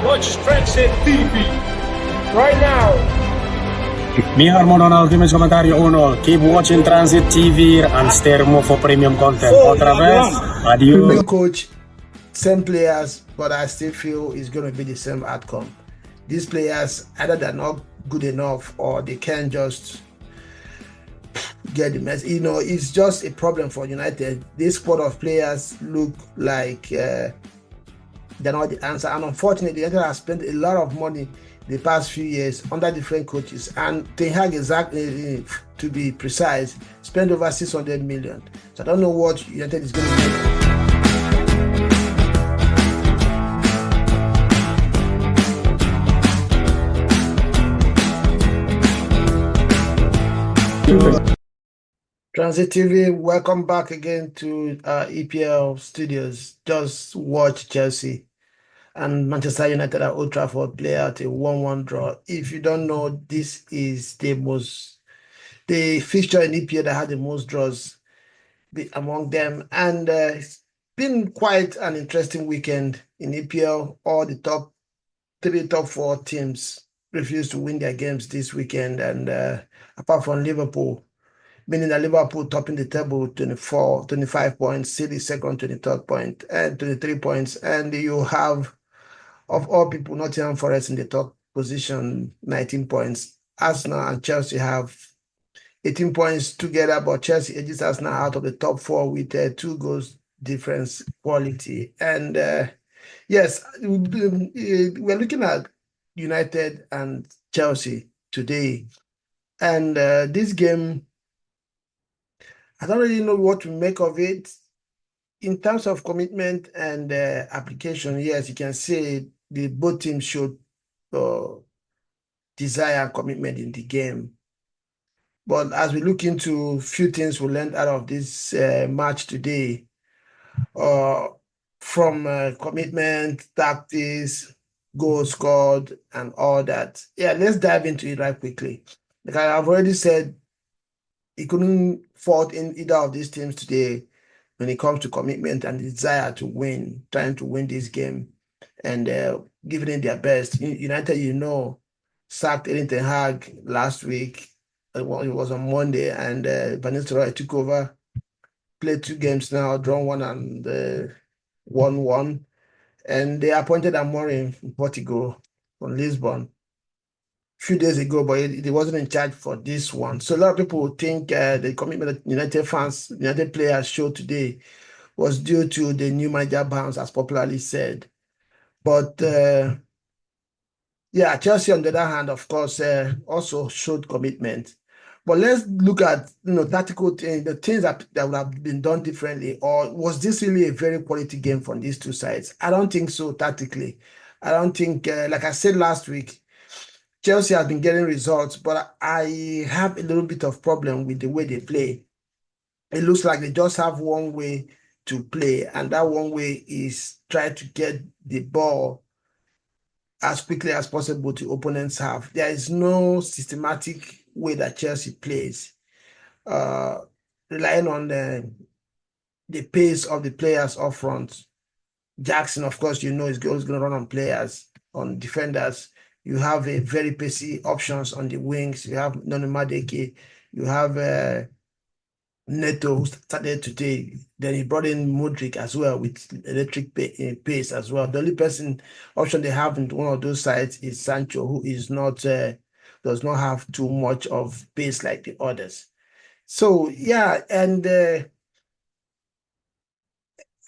Watch Tranzeet TV right now. Mi harmono ultimate comentario 1. Keep watching Transit TV and stay remote for premium content. Otra vez, adios. New coach, same players, but I still feel it's going to be the same outcome. These players, either they're not good enough or they can't just get the mess. You know, it's just a problem for United. This squad of players look like they're not the answer. And unfortunately, United has spent a lot of money the past few years under different coaches. And Ten Hag, exactly, to be precise, spent over 600 million. So I don't know what United is going to do. Tranzeet TV, welcome back again to EPL studios. Just watch Chelsea and Manchester United at Old Trafford play out a 1-1 draw. If you don't know, this is the fixture in EPL that had the most draws among them. And it's been quite an interesting weekend in EPL. All the top 4 teams refused to win their games this weekend. And apart from Liverpool, meaning that Liverpool topping the table 25 points, City second, 23rd point, and 23 points. And you have, of all people, Nottingham Forest in the top position, 19 points. Arsenal and Chelsea have 18 points together, but Chelsea edges Arsenal out of the top 4 with 2 goals difference quality. And yes, we're looking at United and Chelsea today. And this game, I don't really know what to make of it. In terms of commitment and application, yes, you can say both teams showed desire and commitment in the game. But as we look into a few things we learned out of this match today, from commitment, tactics, goals scored, and all that. Yeah, let's dive into it right quickly. Like I've already said, he couldn't fault in either of these teams today when it comes to commitment and desire to win, trying to win this game and giving it their best. United, sacked Erik Ten Hag last week. It was on Monday, and Van Nistelrooy took over, played 2 games now, drawn 1 and won 1. And they appointed Amorim in Portugal from Lisbon few days ago, but he wasn't in charge for this one. So a lot of people think the commitment that United players showed today was due to the new manager bounce, as popularly said. But yeah, Chelsea, on the other hand, of course, also showed commitment. But let's look at tactical things, the things that would have been done differently. Or was this really a very quality game from these two sides? I don't think so. Tactically, I don't think. Like I said last week, Chelsea has been getting results, but I have a little bit of problem with the way they play. It looks like they just have one way to play, and that one way is try to get the ball as quickly as possible to opponents' half. There is no systematic way that Chelsea plays, relying on the pace of the players up front. Jackson, of course, is going to run on players, on defenders. You have a very pacey options on the wings. You have Noni Madeke. You have Neto, who started today. Then he brought in Modric as well with electric pace as well. The only option they have in one of those sides is Sancho, who is not does not have too much of pace like the others. So yeah, and I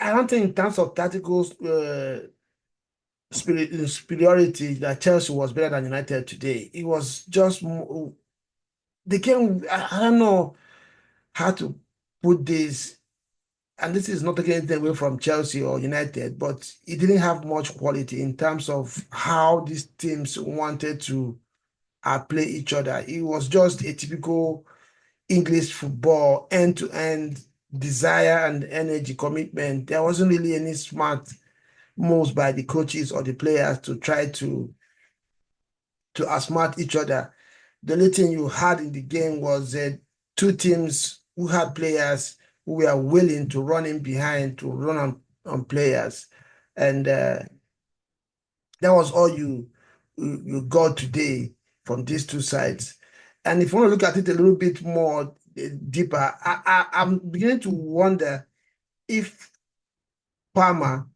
don't think in terms of tactical superiority that Chelsea was better than United today. It was just the game. I don't know how to put this, and this is not taking anything away from Chelsea or United, but it didn't have much quality in terms of how these teams wanted to play each other. It was just a typical English football, end-to-end desire and energy commitment. There wasn't really any smart moves by the coaches or the players to try to outsmart each other. The only thing you had in the game was 2 teams who had players who were willing to run in behind, to run on players. And the That was all you got today from these two sides. And if you want to look at it a little bit more deeper, I'm beginning to wonder if Palmer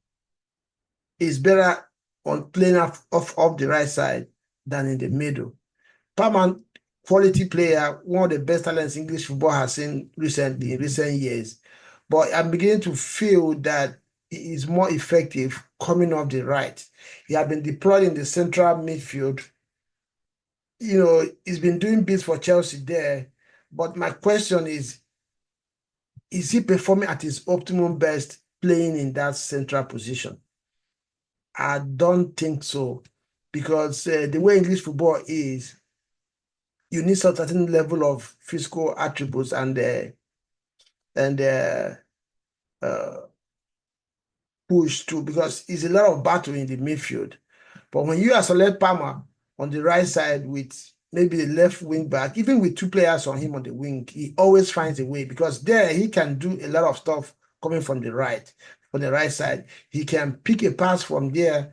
is better on playing off the right side than in the middle. Palmer, quality player, one of the best talents English football has seen recently in recent years. But I'm beginning to feel that he is more effective coming off the right. He has been deployed in the central midfield. He's been doing bits for Chelsea there. But my question is he performing at his optimum best playing in that central position? I don't think so, because the way English football is, you need some certain level of physical attributes and push too, because it's a lot of battle in the midfield. But when you isolate Palmer on the right side with maybe the left wing back, even with two players on him on the wing, he always finds a way, because there he can do a lot of stuff coming from the right side. He can pick a pass from there,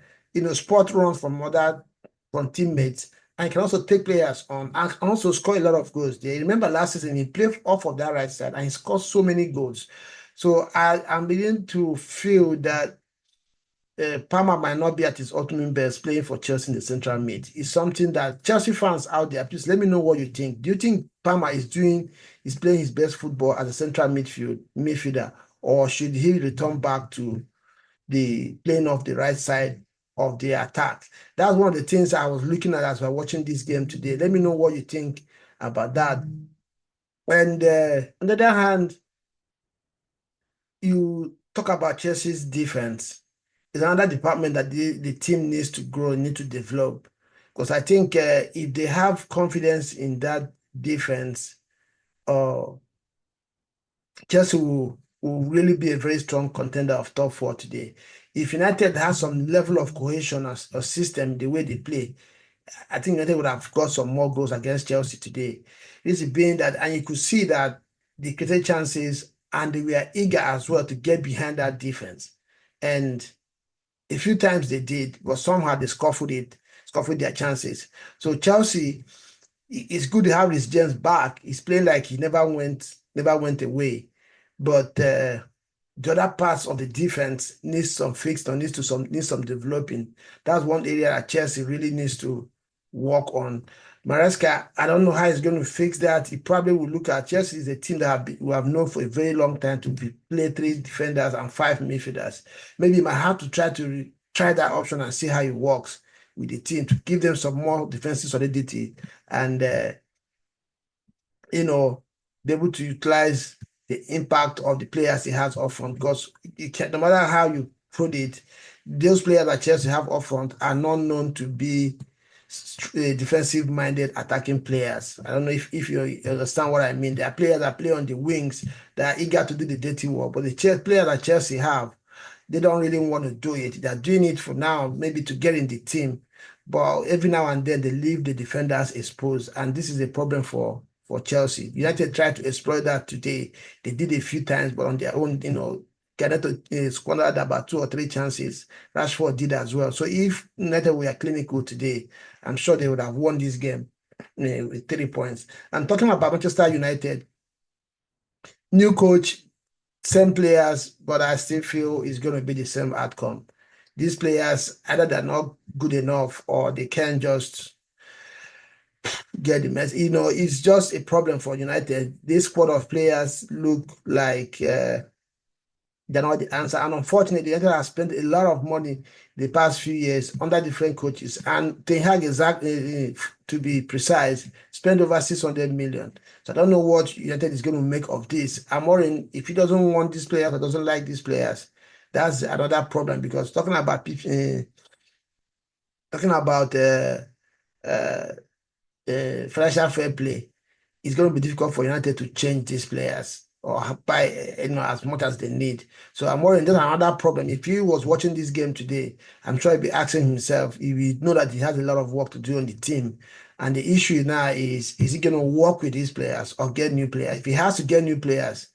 spot runs from teammates, and can also take players on and also score a lot of goals there. Remember last season, he played off of that right side and he scored so many goals. So I'm beginning to feel that Palmer might not be at his ultimate best playing for Chelsea in the central mid. It's something that Chelsea fans out there, please let me know what you think. Do you think Palmer is playing his best football as a central midfielder, or should he return back to the playing off the right side of the attack? That's one of the things I was looking at as we're watching this game today. Let me know what you think about that. And on the other hand, you talk about Chelsea's defense. It's another department that the team needs to grow, need to develop. Because I think if they have confidence in that defense, Chelsea will really be a very strong contender of top four today. If United has some level of cohesion or system, the way they play, I think United would have got some more goals against Chelsea today. This is being that, and you could see that they created chances and they were eager as well to get behind that defense. And a few times they did, but somehow they scuffled their chances. So Chelsea, it's good to have Reece James back. He's playing like he never went away. But the other parts of the defense needs some fixing, needs some developing. That's one area that Chelsea really needs to work on. Maresca, I don't know how he's going to fix that. He probably will look at Chelsea is a team that we have known for a very long time to play 3 defenders and 5 midfielders. Maybe you might have to try that option and see how it works with the team to give them some more defensive solidity and be able to utilize the impact of the players he has up front, because no matter how you put it, those players that Chelsea have up front are not known to be defensive-minded attacking players. I don't know if you understand what I mean. There are players that play on the wings that are eager to do the dirty work, but the players that Chelsea have, they don't really want to do it. They're doing it for now, maybe to get in the team, but every now and then they leave the defenders exposed, and this is a problem for Chelsea. United tried to exploit that today. They did a few times, but on their own, Garnetto squandered about 2 or 3 chances. Rashford did as well. So if United were clinical today, I'm sure they would have won this game with 3 points. I'm talking about Manchester United. New coach, same players, but I still feel it's going to be the same outcome. These players, either they're not good enough or they can't just get the mess. It's just a problem for United. This squad of players look like they're not the answer. And unfortunately, United has spent a lot of money the past few years under different coaches. And Ten Hag, exactly, to be precise, spent over 600 million. So I don't know what United is going to make of this. I'm worrying if he doesn't want these players or doesn't like these players, that's another problem. Because talking about financial fair play, it's going to be difficult for United to change these players or buy as much as they need. So I'm worried that's another problem. If he was watching this game today, I'm sure he'd be asking himself, he will know that he has a lot of work to do on the team. And the issue now is he going to work with these players or get new players? If he has to get new players,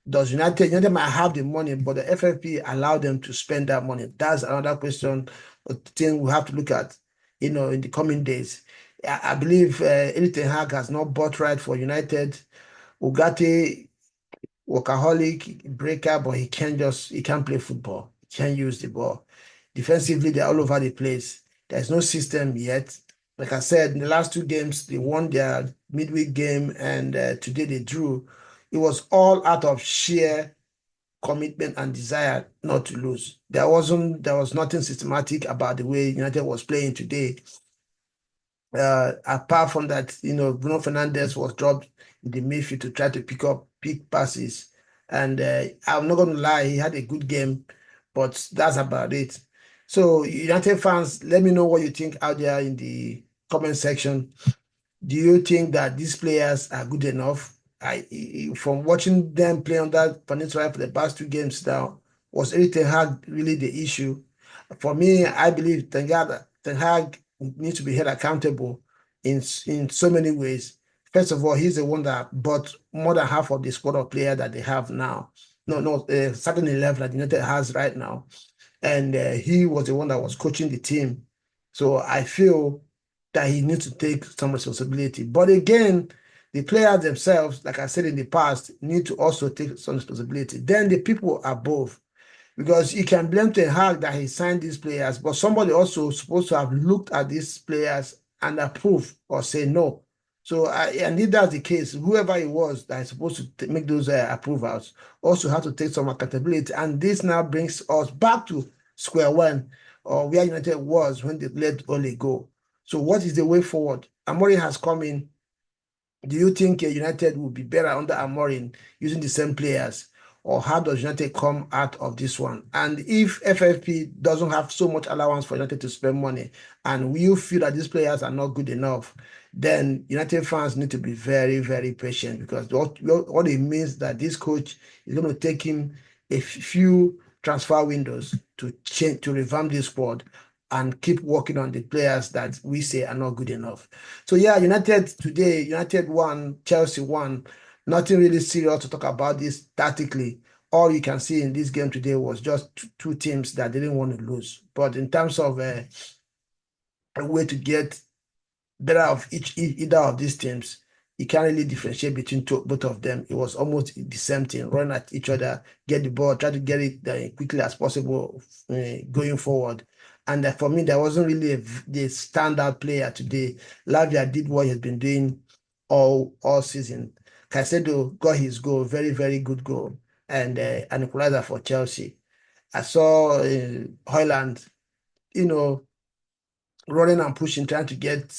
does United might have the money, but the FFP allow them to spend that money? That's another question thing we have to look at, in the coming days. I believe Erik Ten Hag has not bought right for United. Ugarte, workaholic, breaker, but he can't play football. He can't use the ball. Defensively, they're all over the place. There's no system yet. Like I said, in the last two games, they won their midweek game, and today they drew. It was all out of sheer commitment and desire not to lose. There was nothing systematic about the way United was playing today. Apart from that, Bruno Fernandes was dropped in the midfield to try to pick passes. And I'm not going to lie, he had a good game, but that's about it. So, United fans, let me know what you think out there in the comment section. Do you think that these players are good enough? From watching them play on that peninsula for the past two games now, was Erik Ten Hag really the issue? For me, I believe Ten Hag needs to be held accountable in so many ways. First of all, he's the one that bought more than half of the squad of players that they have now. Starting 11 that United has right now. And he was the one that was coaching the team. So I feel that he needs to take some responsibility. But again, the players themselves, like I said in the past, need to also take some responsibility. Then the people above, because you can blame Ten Hag that he signed these players, but somebody also supposed to have looked at these players and approve or say no. So, and if that's the case, whoever it was that is supposed to make those approvals also have to take some accountability. And this now brings us back to square one, or where United was when they let Ole go. So what is the way forward? Amorim has come in. Do you think United will be better under Amorim using the same players? Or how does United come out of this one? And if FFP doesn't have so much allowance for United to spend money, and you feel that these players are not good enough, then United fans need to be very, very patient, because what it means that this coach is going to take him a few transfer windows to revamp this squad and keep working on the players that we say are not good enough. So yeah, United won, Chelsea won. Nothing really serious to talk about this tactically. All you can see in this game today was just two teams that didn't want to lose. But in terms of a way to get better of either of these teams, you can't really differentiate between both of them. It was almost the same thing, run at each other, get the ball, try to get it quickly as possible going forward. And for me, there wasn't really the standout player today. Lavia did what he's been doing all season. Caicedo got his goal, very, very good goal, and an equalizer for Chelsea. I saw Højlund, running and pushing, trying to get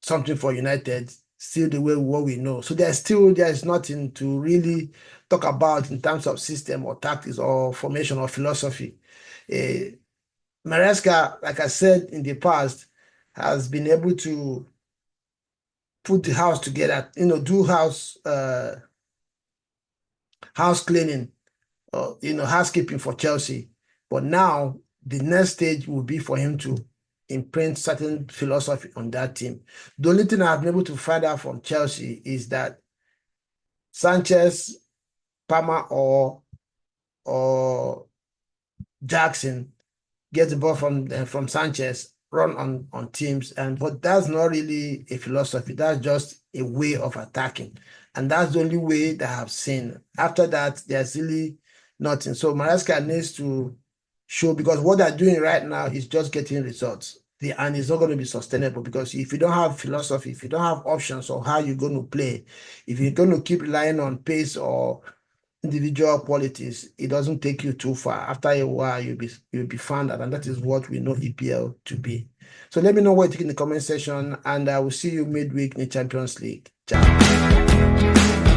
something for United, still the way what we know. So there's nothing to really talk about in terms of system or tactics or formation or philosophy. Maresca, like I said in the past, has been able to put the house together, do house cleaning, housekeeping for Chelsea. But now the next stage will be for him to imprint certain philosophy on that team. The only thing I've been able to find out from Chelsea is that Sanchez, Palmer, or Jackson get the ball from Sanchez, run on teams, but that's not really a philosophy. That's just a way of attacking, and that's the only way that I've seen. After that, there's really nothing. So Maresca needs to show, because what they're doing right now is just getting results, and it's not going to be sustainable, because if you don't have philosophy, if you don't have options on how you're going to play, if you're going to keep relying on pace or individual qualities, it doesn't take you too far. After a while, you'll be found out, and that is what we know EPL to be. So let me know what you think in the comment section, and I will see you midweek in the Champions League. Ciao.